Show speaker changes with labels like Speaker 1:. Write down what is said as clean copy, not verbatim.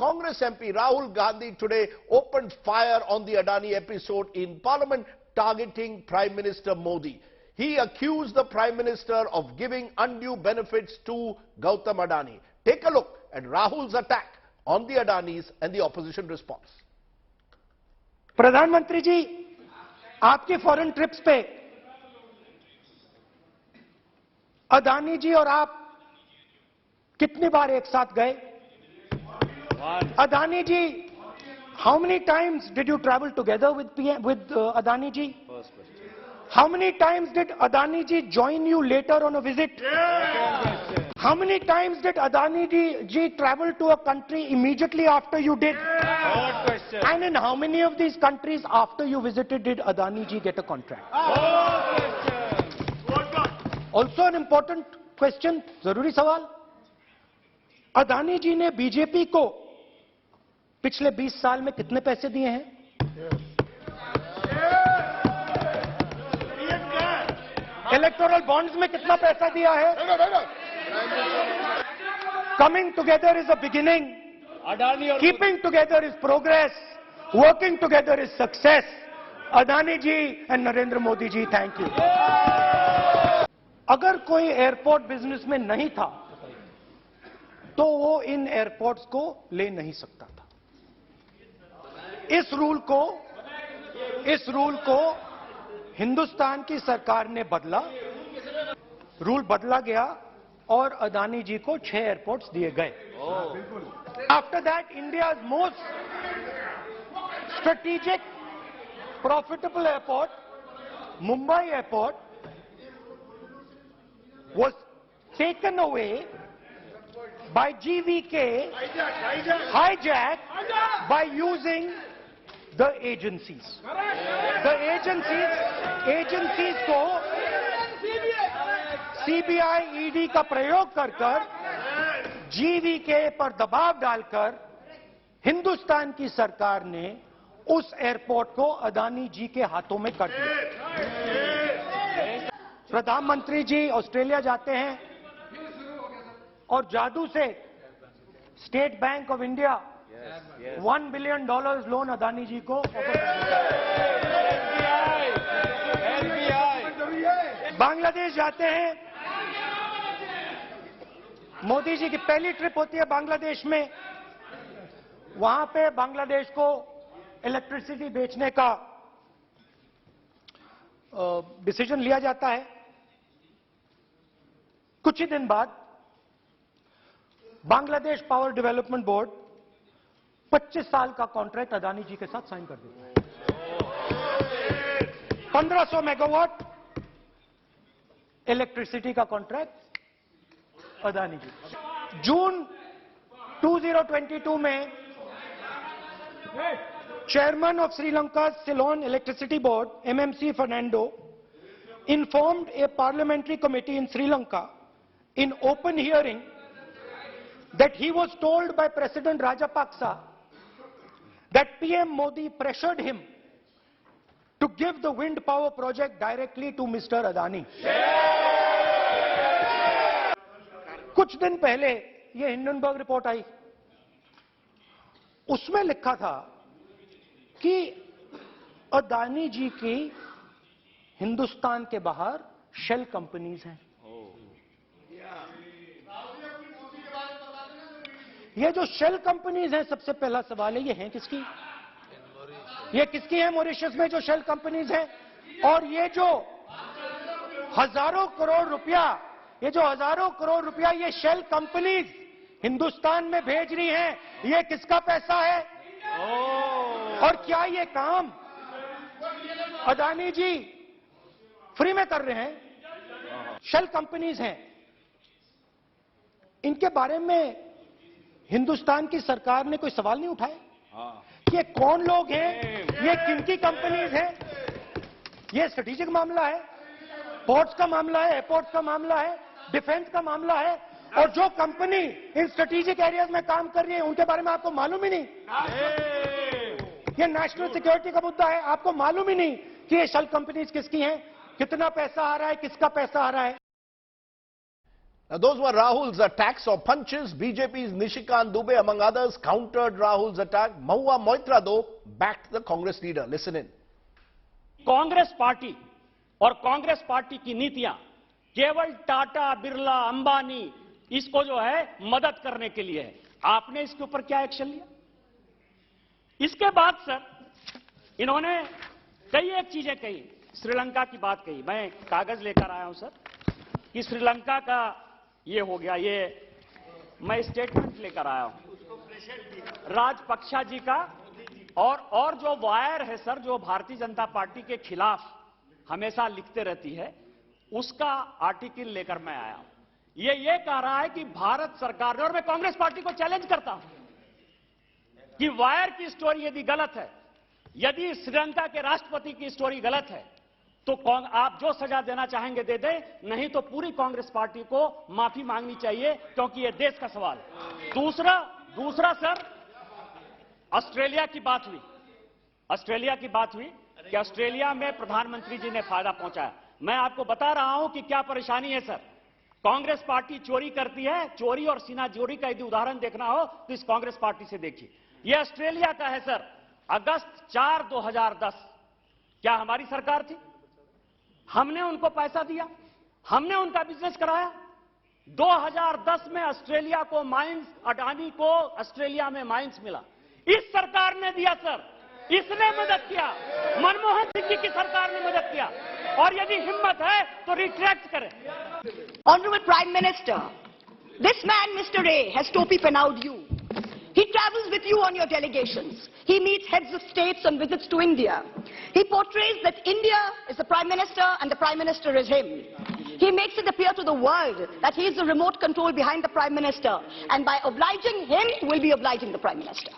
Speaker 1: Congress MP Rahul Gandhi today opened fire on the Adani episode in Parliament, targeting Prime Minister Modi. He accused the Prime Minister of giving undue benefits to Gautam Adani. Take a look at Rahul's attack on the Adanis and the opposition response.
Speaker 2: प्रधानमंत्री जी, आपकी foreign trips पे अदानी जी और आप कितनी बार एक साथ गए? Adani ji, how many times did you travel together with Adani ji? How many times did Adani ji join you later on a visit? How many times did Adani ji travel to a country immediately after you did? And in how many of these countries after you visited did Adani ji get a contract? Also an important question, जरूरी सवाल, अदानी जी ने BJP को पिछले 20 साल में कितने पैसे दिए हैं? इलेक्टोरल बॉन्ड्स में कितना पैसा दिया है? Coming together is a beginning, keeping together is progress, working together is success. Adani ji and Narendra Modi ji, thank you. अगर कोई एयरपोर्ट बिजनेस में नहीं था तो वो इन एयरपोर्ट्स को ले नहीं सकता था. इस रूल को हिंदुस्तान की सरकार ने बदला, रूल बदला गया और अदानी जी को 6 एयरपोर्ट्स दिए गए. After that India most strategic profitable airport, Mumbai airport, was taken away by GVK, hijacked by using the agencies. The agencies को CBI, ED का प्रयोग कर GVK पर दबाव डालकर हिंदुस्तान की सरकार ने उस एयरपोर्ट को अदानी जी के हाथों में कर दिया. प्रधानमंत्री जी ऑस्ट्रेलिया जाते हैं और जादू से State Bank of India $1 billion loan Adani ji को ऑफर कर देता. बांग्लादेश जाते हैं, मोदी जी की पहली ट्रिप होती है बांग्लादेश में. वहां पे बांग्लादेश को इलेक्ट्रिसिटी बेचने का डिसीजन लिया जाता है. कुछ ही दिन बाद बांग्लादेश पावर डेवलपमेंट बोर्ड 25 साल का कॉन्ट्रैक्ट अदानी जी के साथ साइन कर देता है. 1500 मेगावाट इलेक्ट्रिसिटी का कॉन्ट्रैक्ट अदानी जी. जून 2022 में chairman of Sri Lanka Ceylon electricity board MMC Fernando informed a parliamentary committee in Sri Lanka in open hearing that he was told by President Rajapaksa that PM Modi pressured him to give the wind power project directly to Mr. Adani. कुछ दिन पहले ये Hindenburg report आई, उसमें लिखा था कि अदानी जी की हिंदुस्तान के बाहर शेल कंपनीज हैं. ये जो शेल कंपनीज हैं, सबसे पहला सवाल है, ये हैं किसकी? ये किसकी है मॉरिशस में जो शेल कंपनीज हैं? और ये जो हजारों करोड़ रुपया ये शेल कंपनीज हिंदुस्तान में भेज रही हैं, ये किसका पैसा है? और क्या ये काम अदानी जी फ्री में कर रहे हैं? शेल कंपनीज हैं, इनके बारे में हिंदुस्तान की सरकार ने कोई सवाल नहीं उठाए कि ये कौन लोग हैं, ये किनकी कंपनीज हैं? ये स्ट्रेटेजिक मामला है, पोर्ट्स का मामला है, एयरपोर्ट्स का मामला है, डिफेंस का मामला है. और जो कंपनी इन स्ट्रेटेजिक एरियाज में काम कर रही है उनके बारे में आपको मालूम ही नहीं. ये नेशनल सिक्योरिटी का मुद्दा है, आपको मालूम ही नहीं कि ये शेल कंपनीज किसकी हैं, कितना पैसा आ रहा है, किसका पैसा आ रहा है.
Speaker 1: Now, those were Rahul's attacks or punches. BJP's Nishikant Dubey, among others, countered Rahul's attack. Mahua Moitra, though, backed the Congress leader. Listen in.
Speaker 3: Congress party और कांग्रेस पार्टी की नीतियां केवल टाटा, बिरला, अंबानी इसको जो है मदद करने के लिए है। आपने इसके ऊपर क्या एक्शन लिया? इसके बाद सर इन्होंने कई एक चीजें कही, श्रीलंका की बात कही। मैं कागज लेकर आया हूं सर कि श्रीलंका का ये हो गया, ये मैं स्टेटमेंट लेकर आया हूं राजपक्षा जी का, और जो वायर है सर, जो भारतीय जनता पार्टी के खिलाफ हमेशा लिखते रहती है, उसका आर्टिकल लेकर मैं आया हूं। ये कह रहा है कि भारत सरकार ने, और मैं कांग्रेस पार्टी को चैलेंज करता हूं कि वायर की स्टोरी यदि गलत है, यदि श्रीलंका के राष्ट्रपति की स्टोरी गलत है, तो आप जो सजा देना चाहेंगे दे दें, नहीं तो पूरी कांग्रेस पार्टी को माफी मांगनी चाहिए, क्योंकि यह देश का सवाल है। दूसरा सर, ऑस्ट्रेलिया की बात हुई। ऑस्ट्रेलिया की बात हुई कि ऑस्ट्रेलिया में प्रधानमंत्री जी ने फायदा पहुंचाया। मैं आपको बता रहा हूं कि क्या परेशानी है सर। कांग्रेस पार्टी चोरी करती है, चोरी और सीना चोरी का यदि उदाहरण देखना हो तो इस कांग्रेस पार्टी से देखिए। यह ऑस्ट्रेलिया का है सर। अगस्त 4, 2010 क्या हमारी सरकार थी? हमने उनको पैसा दिया, हमने उनका बिजनेस कराया। 2010 में ऑस्ट्रेलिया को माइंस, अडानी को ऑस्ट्रेलिया में माइंस मिला, इस सरकार ने दिया सर, इसने मदद किया, मनमोहन सिंह जी की सरकार ने मदद किया, और यदि हिम्मत है तो रिट्रैक्ट करें।
Speaker 4: Honorable Prime Minister, this man, Mr. A, has topi pehnaud you. He travels with you on your delegations. He meets heads of states on visits to India. He portrays that India is the Prime Minister and the Prime Minister is him. He makes it appear to the world that he is the remote control behind the Prime Minister, and by obliging him, will be obliging the Prime Minister.